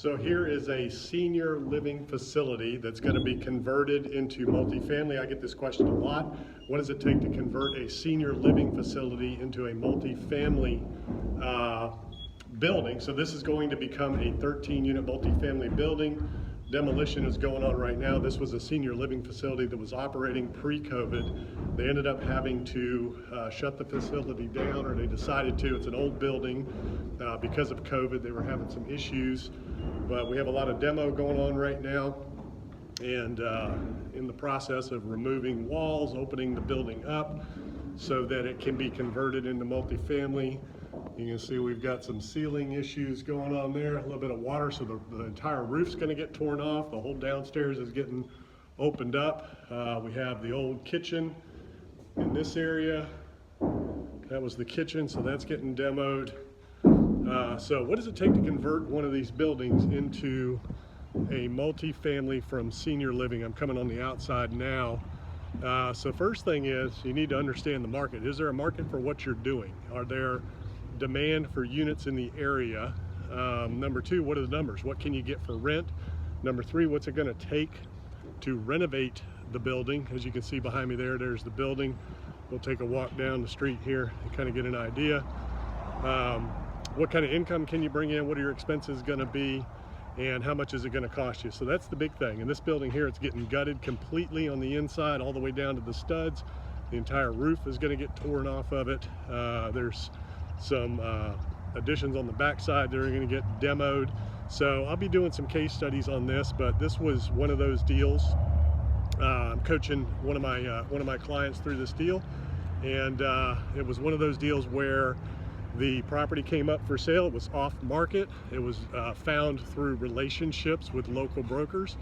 So here is a senior living facility that's going to be converted into multifamily. I get this question a lot. What does it take to convert a senior living facility into a multifamily building? So this is going to become a 13-unit multifamily building. Demolition is going on right now. This was a senior living facility that was operating pre-COVID. They ended up having to shut the facility down, or they decided to. It's an old building. Because of COVID, they were having some issues. But we have a lot of demo going on right now, and in the process of removing walls, opening the building up so that it can be converted into multifamily. You can see we've got some ceiling issues going on there, a little bit of water, so the entire roof's going to get torn off. The whole downstairs is getting opened up. We have the old kitchen in this area. That was the kitchen, so that's getting demoed. So what does it take to convert one of these buildings into a multifamily from senior living? I'm coming on the outside now. So first thing is, you need to understand the market. Is there a market for what you're doing? Are there demand for units in the area? Number two, what are the numbers? What can you get for rent? Number three, what's it going to take to renovate the building? As you can see behind me there's the building. We'll take a walk down the street here and kind of get an idea. What kind of income can you bring in? What are your expenses going to be? And how much is it going to cost you? So that's the big thing. In this building here, it's getting gutted completely on the inside, all the way down to the studs. The entire roof is going to get torn off of it. There's some additions on the backside that are going to get demoed. So I'll be doing some case studies on this, but this was one of those deals. I'm coaching one of my clients through this deal, and it was one of those deals where the property came up for sale. It was off market. It was found through relationships with local brokers,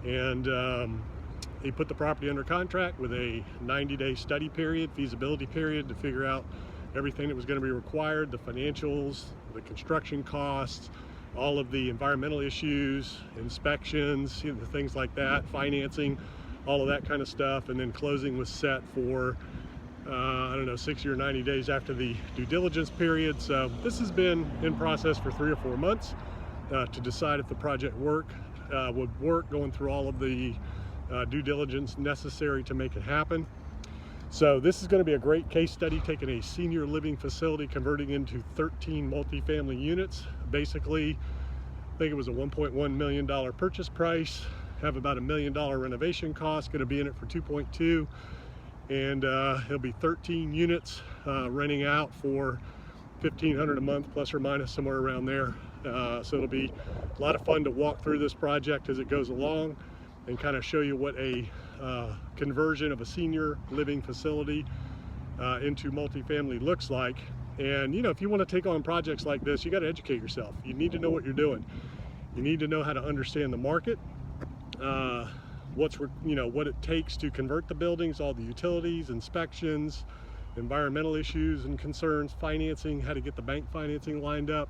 and he put the property under contract with a 90-day study period, feasibility period, to figure out everything that was going to be required, the financials, the construction costs, all of the environmental issues, inspections, you know, things like that, financing, all of that kind of stuff. And then closing was set for I don't know, 60 or 90 days after the due diligence period. So this has been in process for 3 or 4 months to decide if the project would work, going through all of the due diligence necessary to make it happen. So this is going to be a great case study, taking a senior living facility, converting into 13 multifamily units. Basically, I think it was a $1.1 million purchase price, have about $1 million renovation cost, going to be in it for 2.2. And it'll be 13 units renting out for $1,500 a month, plus or minus, somewhere around there. So it'll be a lot of fun to walk through this project as it goes along and kind of show you what a conversion of a senior living facility into multifamily looks like. And you know, if you want to take on projects like this, you got to educate yourself. You need to know what you're doing. You need to know how to understand the market. What it takes to convert the buildings, all the utilities, inspections, environmental issues and concerns, financing, how to get the bank financing lined up,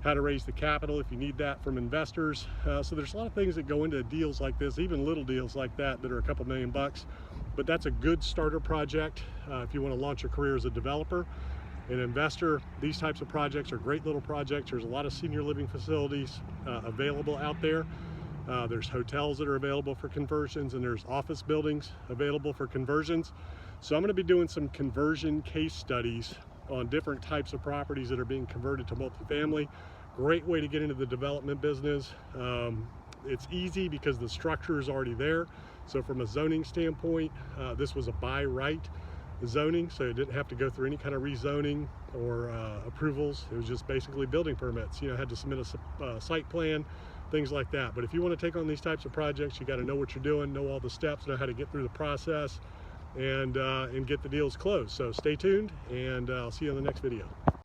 how to raise the capital if you need that from investors. So there's a lot of things that go into deals like this, even little deals like that are a couple $1 million. But that's a good starter project if you want to launch a career as a developer, an investor. These types of projects are great little projects. There's a lot of senior living facilities available out there. There's hotels that are available for conversions, and there's office buildings available for conversions. So I'm going to be doing some conversion case studies on different types of properties that are being converted to multifamily. Great way to get into the development business. It's easy because the structure is already there. So from a zoning standpoint, this was a by right zoning, so it didn't have to go through any kind of rezoning or approvals. It was just basically building permits. You know, had to submit a site plan, things like that. But if you want to take on these types of projects, you got to know what you're doing, know all the steps, know how to get through the process, and get the deals closed. So stay tuned, and I'll see you in the next video.